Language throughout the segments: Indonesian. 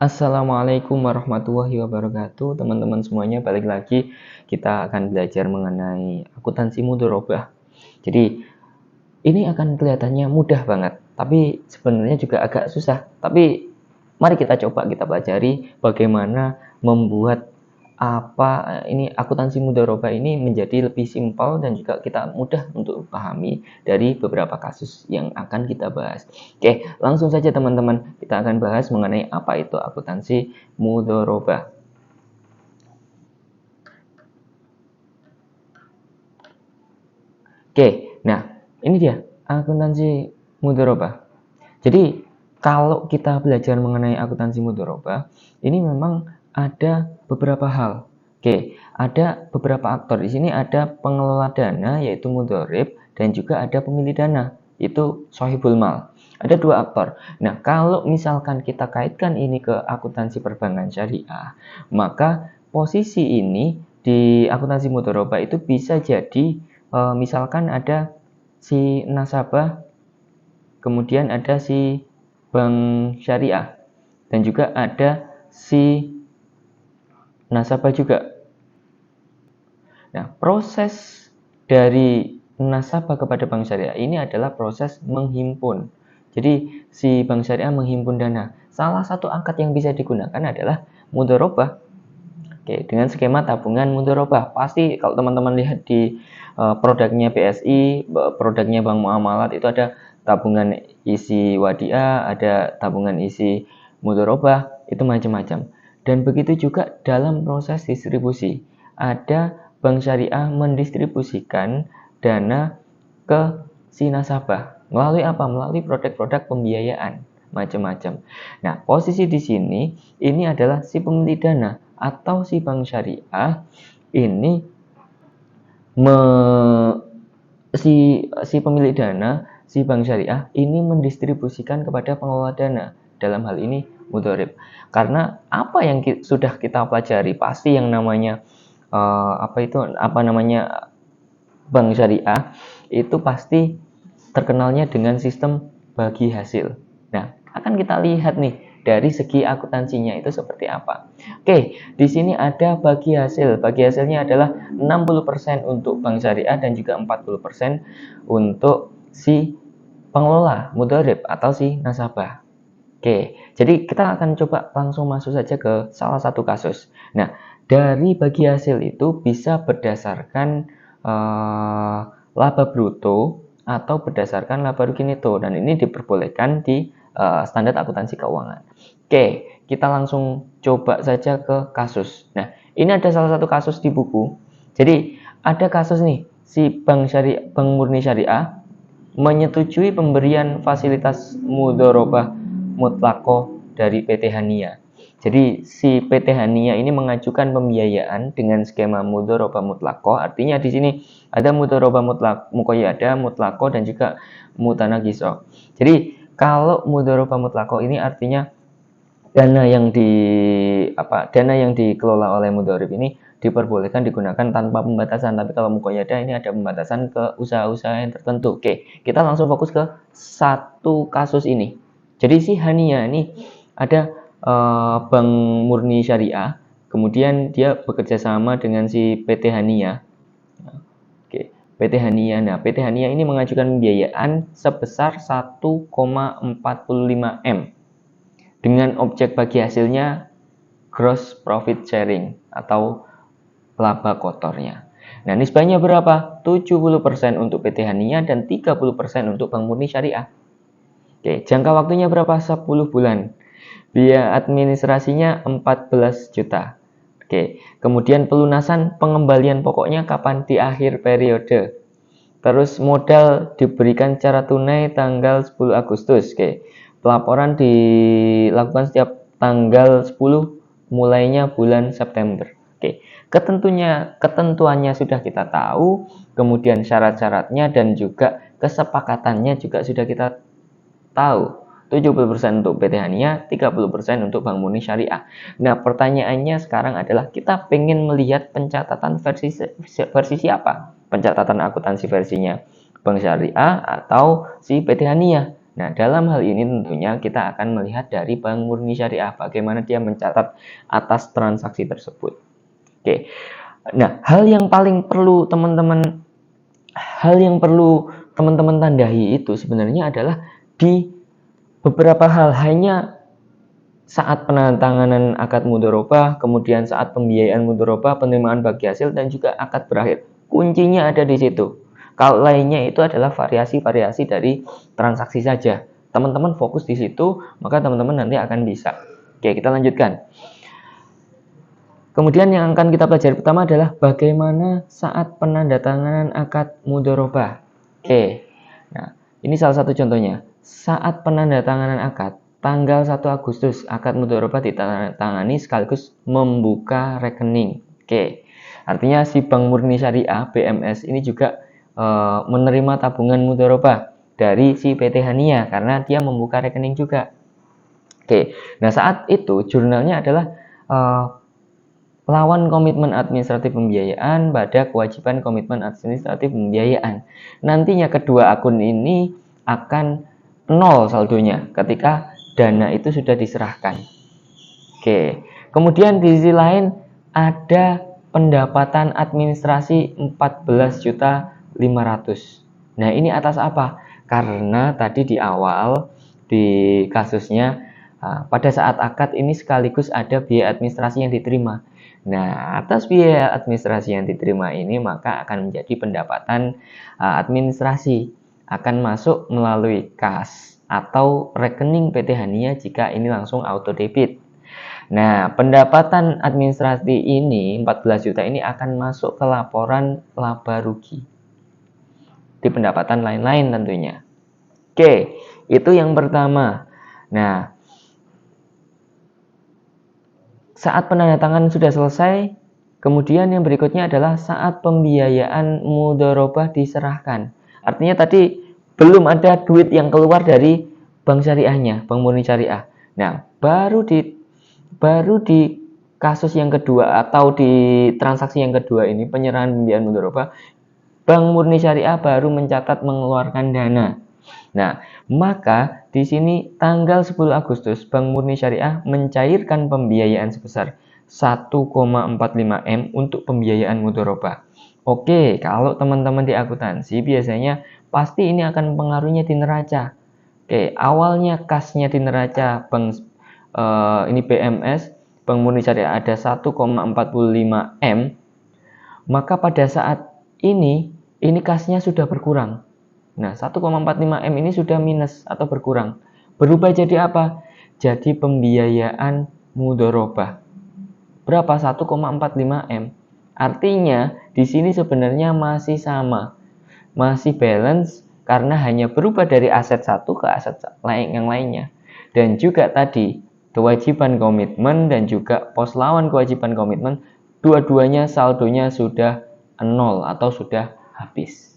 Assalamualaikum warahmatullahi wabarakatuh. Teman-teman semuanya, balik lagi kita akan belajar mengenai akuntansi mudharabah. Jadi ini akan kelihatannya mudah banget, tapi sebenarnya juga agak susah. Tapi mari kita coba kita pelajari bagaimana membuat akuntansi mudharabah ini menjadi lebih simpel dan juga kita mudah untuk pahami dari beberapa kasus yang akan kita bahas. Oke, langsung saja teman-teman, kita akan bahas mengenai apa itu akuntansi mudharabah. Oke, nah ini dia akuntansi mudharabah. Jadi kalau kita belajar mengenai akuntansi mudharabah, ini memang ada beberapa hal. Oke, ada beberapa aktor. Di sini ada pengelola dana yaitu mudharib dan juga ada pemilik dana itu shahibul mal. Ada dua aktor. Nah, kalau misalkan kita kaitkan ini ke akuntansi perbankan syariah, maka posisi ini di akuntansi mudharabah itu bisa jadi misalkan ada si nasabah, kemudian ada si bank syariah, dan juga ada si nasabah juga. Nah, proses dari nasabah kepada bank syariah ini adalah proses menghimpun. Jadi, si bank syariah menghimpun dana. Salah satu akad yang bisa digunakan adalah mudharabah. Oke, dengan skema tabungan mudharabah. Pasti kalau teman-teman lihat di produknya BSI, produknya Bank Muamalat itu ada tabungan isi wadiah, ada tabungan isi mudharabah, itu macam-macam. Dan begitu juga dalam proses distribusi. Ada bank syariah mendistribusikan dana ke si nasabah. Melalui apa? Melalui produk-produk pembiayaan macam-macam. Nah, posisi di sini ini adalah si pemilik dana atau si bank syariah ini si pemilik dana, si bank syariah ini mendistribusikan kepada pengelola dana, dalam hal ini mudharib. Karena apa yang sudah kita pelajari, pasti yang namanya bank syariah itu pasti terkenalnya dengan sistem bagi hasil. Nah, akan kita lihat nih dari segi akuntansinya itu seperti apa. Oke, di sini ada bagi hasil. Bagi hasilnya adalah 60% untuk bank syariah dan juga 40% untuk si pengelola mudharib atau si nasabah. Oke, jadi kita akan coba langsung masuk saja ke salah satu kasus. Nah, dari bagi hasil itu bisa berdasarkan laba bruto atau berdasarkan laba rugi neto, dan ini diperbolehkan di standar akuntansi keuangan. Oke, kita langsung coba saja ke kasus. Nah, ini ada salah satu kasus di buku. Jadi ada kasus nih, si bank murni syariah menyetujui pemberian fasilitas mudharabah mutlaqah dari PT Hania. Jadi si PT Hania ini mengajukan pembiayaan dengan skema mudharabah mutlaqah. Artinya di sini ada mudharabah muqayyadah, mutlaqah dan juga mutanaqishah. Jadi kalau mudharabah mutlaqah ini artinya dana yang dikelola oleh mudharib ini diperbolehkan digunakan tanpa pembatasan. Tapi kalau muqayyadah ini ada pembatasan ke usaha-usaha yang tertentu. Oke, kita langsung fokus ke satu kasus ini. Jadi si Hania ini ada bank murni syariah, kemudian dia bekerja sama dengan si PT Hania. Oke, PT Hania. Nah, PT Hania ini mengajukan pembiayaan sebesar 1,45 M dengan objek bagi hasilnya gross profit sharing atau laba kotornya. Nah, nisbahnya berapa? 70% untuk PT Hania dan 30% untuk Bank Murni Syariah. Oke, jangka waktunya berapa? 10 bulan. Biaya administrasinya 14 juta. Oke, kemudian pelunasan pengembalian pokoknya kapan? Di akhir periode. Terus modal diberikan secara tunai tanggal 10 Agustus. Oke. Pelaporan dilakukan setiap tanggal 10 mulainya bulan September. Oke. Ketentuannya sudah kita tahu, kemudian syarat-syaratnya dan juga kesepakatannya juga sudah kita tahu. 70% untuk PT Hania, 30% untuk Bank Murni Syariah. Nah, pertanyaannya sekarang adalah kita pengen melihat pencatatan versi siapa? Pencatatan akuntansi versinya Bank Syariah atau si PT Hania. Nah, dalam hal ini tentunya kita akan melihat dari Bank Murni Syariah bagaimana dia mencatat atas transaksi tersebut. Oke. Nah, hal yang perlu teman-teman tandai itu sebenarnya adalah di beberapa hal, hanya saat penandatanganan akad mudharabah, kemudian saat pembiayaan mudharabah, penerimaan bagi hasil, dan juga akad berakhir. Kuncinya ada di situ. Kalau lainnya itu adalah variasi-variasi dari transaksi saja. Teman-teman fokus di situ, maka teman-teman nanti akan bisa. Oke, kita lanjutkan. Kemudian yang akan kita pelajari pertama adalah bagaimana saat penandatanganan akad mudharabah. Oke. Nah, ini salah satu contohnya. Saat penandatanganan akad, tanggal 1 Agustus akad mudharabah ditandatangani sekaligus membuka rekening. Oke. Artinya si Bank Murni Syariah BMS ini juga menerima tabungan mudharabah dari si PT Hania karena dia membuka rekening juga. Oke. Nah, saat itu jurnalnya adalah lawan komitmen administratif pembiayaan pada kewajiban komitmen administratif pembiayaan. Nantinya kedua akun ini akan nol saldonya ketika dana itu sudah diserahkan. Oke. Kemudian di sisi lain ada pendapatan administrasi 14.500.000. Nah, ini atas apa? Karena tadi di awal di kasusnya pada saat akad ini sekaligus ada biaya administrasi yang diterima. Nah, atas biaya administrasi yang diterima ini maka akan menjadi pendapatan administrasi, akan masuk melalui kas atau rekening PT Hania jika ini langsung auto debit. Nah, pendapatan administrasi ini 14 juta ini akan masuk ke laporan laba rugi di pendapatan lain-lain tentunya. Oke, itu yang pertama. Nah, saat penandatanganan sudah selesai, kemudian yang berikutnya adalah saat pembiayaan mudharabah diserahkan. Artinya tadi belum ada duit yang keluar dari bank syariahnya, Bank Murni Syariah. Nah, baru di kasus yang kedua atau di transaksi yang kedua ini, penyerahan pembiayaan mudharabah, Bank Murni Syariah baru mencatat mengeluarkan dana. Nah, maka di sini tanggal 10 Agustus Bank Murni Syariah mencairkan pembiayaan sebesar 1,45 M untuk pembiayaan mudharabah. Oke, kalau teman-teman di akuntansi biasanya pasti ini akan pengaruhnya di neraca. Oke, awalnya kasnya di neraca ini BMS Bank Murni Syariah ada 1,45 M, maka pada saat ini kasnya sudah berkurang. Nah, 1,45 M ini sudah minus atau berkurang. Berubah jadi apa? Jadi pembiayaan mudharabah. Berapa? 1,45 M. Artinya di sini sebenarnya masih sama. Masih balance karena hanya berubah dari aset satu ke aset yang lainnya. Dan juga tadi kewajiban komitmen dan juga pos lawan kewajiban komitmen, dua-duanya saldonya sudah nol atau sudah habis.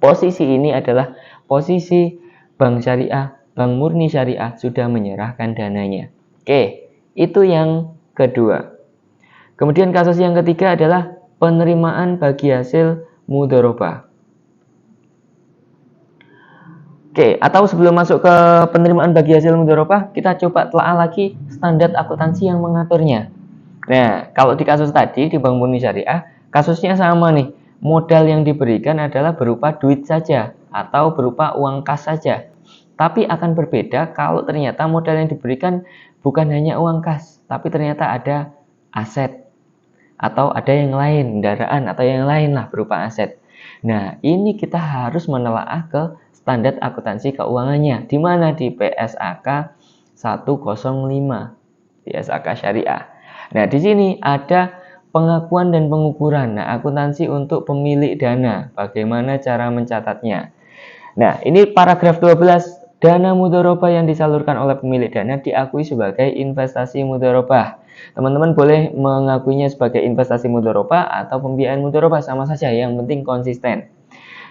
Posisi ini adalah posisi Bank Syariah, Bank Murni Syariah sudah menyerahkan dananya. Oke, itu yang kedua. Kemudian kasus yang ketiga adalah penerimaan bagi hasil mudharabah. Oke, atau sebelum masuk ke penerimaan bagi hasil mudharabah, kita coba telah lagi standar akuntansi yang mengaturnya. Nah, kalau di kasus tadi di Bank Murni Syariah, kasusnya sama nih. Modal yang diberikan adalah berupa duit saja atau berupa uang kas saja. Tapi akan berbeda kalau ternyata modal yang diberikan bukan hanya uang kas, tapi ternyata ada aset atau ada yang lain, kendaraan atau yang lain lah berupa aset. Nah, ini kita harus menelaah ke standar akuntansi keuangannya. Di mana? Di PSAK 105, PSAK Syariah. Nah, di sini ada pengakuan dan pengukuran. Nah, akuntansi untuk pemilik dana. Bagaimana cara mencatatnya? Nah, ini paragraf 12. Dana mudharabah yang disalurkan oleh pemilik dana diakui sebagai investasi mudharabah. Teman-teman boleh mengakuinya sebagai investasi mudharabah atau pembiayaan mudharabah, sama saja, yang penting konsisten.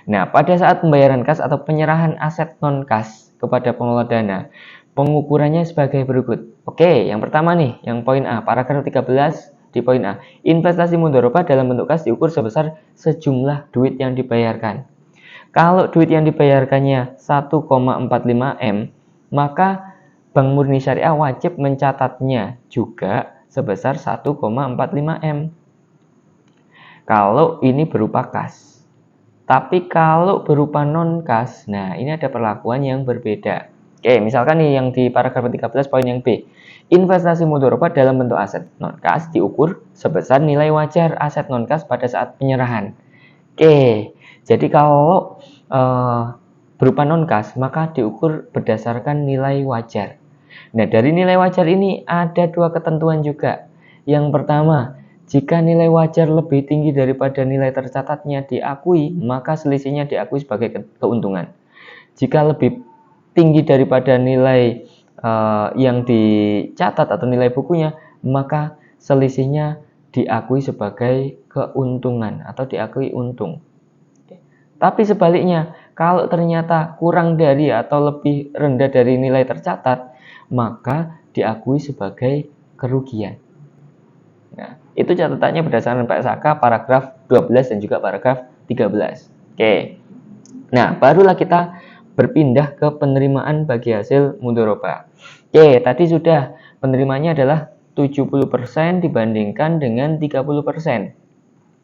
Nah, pada saat pembayaran kas atau penyerahan aset non-kas kepada pengelola dana, pengukurannya sebagai berikut. Oke, yang pertama nih, yang poin A, paragraf 13 di poin A. Investasi mudharabah dalam bentuk kas diukur sebesar sejumlah duit yang dibayarkan. Kalau duit yang dibayarkannya 1,45 M, maka Bank Murni Syariah wajib mencatatnya juga sebesar 1,45 M. Kalau ini berupa kas. Tapi kalau berupa non-kas, nah ini ada perlakuan yang berbeda. Oke, misalkan nih yang di paragraf 13 poin yang B. Investasi mudharabah dalam bentuk aset non-kas diukur sebesar nilai wajar aset non-kas pada saat penyerahan. Oke, jadi kalau berupa non-kas, maka diukur berdasarkan nilai wajar. Nah, dari nilai wajar ini ada dua ketentuan juga. Yang pertama, jika nilai wajar lebih tinggi daripada nilai tercatatnya diakui, maka selisihnya diakui sebagai keuntungan. Jika lebih tinggi daripada nilai yang dicatat atau nilai bukunya, maka selisihnya diakui sebagai keuntungan atau diakui untung. Tapi sebaliknya, kalau ternyata kurang dari atau lebih rendah dari nilai tercatat, maka diakui sebagai kerugian. Nah, itu catatannya berdasarkan PSAK paragraf 12 dan juga paragraf 13. Oke. Nah, barulah kita berpindah ke penerimaan bagi hasil mudharabah. Oke, tadi sudah penerimanya adalah 70% dibandingkan dengan 30%.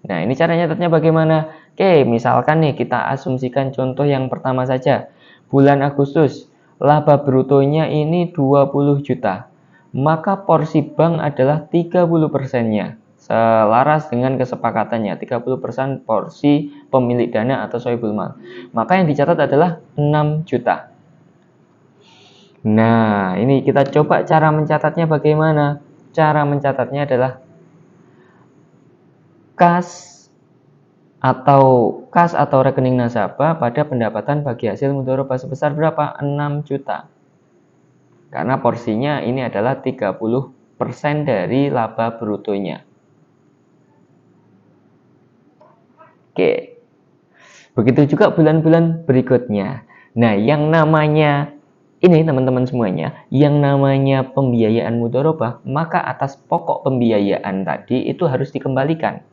Nah, ini cara nyatetnya bagaimana? Oke, misalkan nih kita asumsikan contoh yang pertama saja. Bulan Agustus, laba brutonya ini 20 juta. Maka porsi bank adalah 30%-nya. Selaras dengan kesepakatannya, 30% porsi pemilik dana atau sohibul mal. Maka yang dicatat adalah 6 juta. Nah, ini kita coba cara mencatatnya bagaimana? Cara mencatatnya adalah kas atau rekening nasabah pada pendapatan bagi hasil mudharabah sebesar berapa? 6 juta. Karena porsinya ini adalah 30% dari laba brutonya. Oke. Begitu juga bulan-bulan berikutnya. Nah, yang namanya ini teman-teman semuanya, yang namanya pembiayaan mudharabah, maka atas pokok pembiayaan tadi itu harus dikembalikan.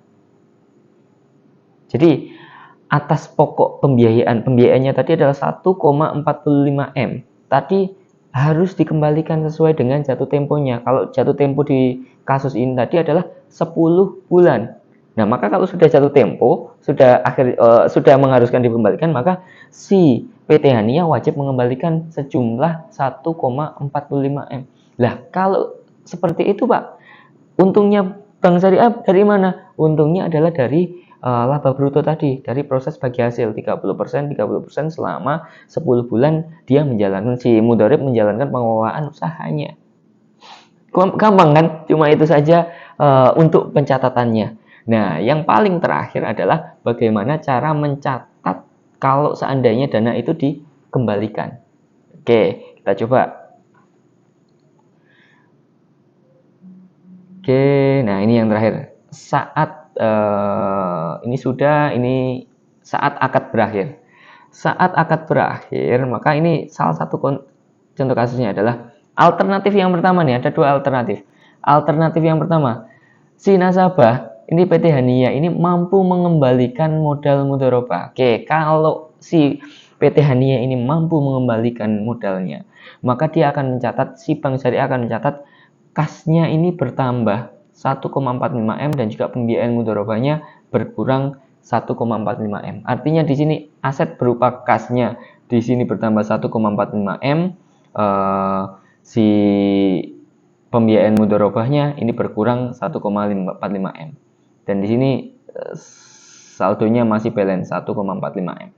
Jadi, atas pokok pembiayaannya tadi adalah 1,45 M. Tadi harus dikembalikan sesuai dengan jatuh temponya. Kalau jatuh tempo di kasus ini tadi adalah 10 bulan. Nah, maka kalau sudah jatuh tempo, sudah mengharuskan dikembalikan, maka si PT Hania wajib mengembalikan sejumlah 1,45 M. Lah, kalau seperti itu, Pak, untungnya Bank Syariah dari mana? Untungnya adalah dari laba bruto tadi, dari proses bagi hasil 30% selama 10 bulan dia menjalankan, si mudharib menjalankan pengelolaan usahanya. Gampang kan? Cuma itu saja untuk pencatatannya. Nah, yang paling terakhir adalah bagaimana cara mencatat kalau seandainya dana itu dikembalikan. Oke, kita coba. Oke, nah ini yang terakhir. Saat saat akad berakhir. Saat akad berakhir, maka ini salah satu contoh kasusnya adalah alternatif yang pertama nih, ada dua alternatif. Alternatif yang pertama, si nasabah, ini PT Hania ini mampu mengembalikan modal mudharabah. Oke, kalau si PT Hania ini mampu mengembalikan modalnya, maka dia akan mencatat, si Bank Syariah akan mencatat kasnya ini bertambah 1,45 M dan juga pembiayaan mudharabahnya berkurang 1,45 M. Artinya di sini aset berupa kasnya di sini bertambah 1,45 M, si pembiayaan mudharabahnya ini berkurang 1,45 M. Dan di sini saldonya masih balance 1,45 M.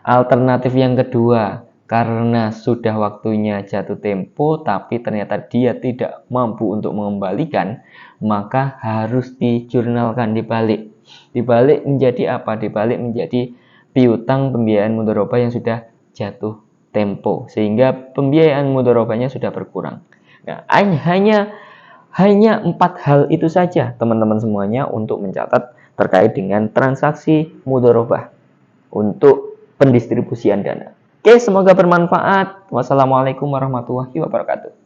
Alternatif yang kedua, karena sudah waktunya jatuh tempo tapi ternyata dia tidak mampu untuk mengembalikan, maka harus dijurnalkan, dibalik. Dibalik menjadi apa? Dibalik menjadi piutang pembiayaan mudharabah yang sudah jatuh tempo, sehingga pembiayaan mudharabahnya sudah berkurang. Nah, hanya 4 hal itu saja teman-teman semuanya untuk mencatat terkait dengan transaksi mudharabah untuk pendistribusian dana. Oke, semoga bermanfaat. Wassalamualaikum warahmatullahi wabarakatuh.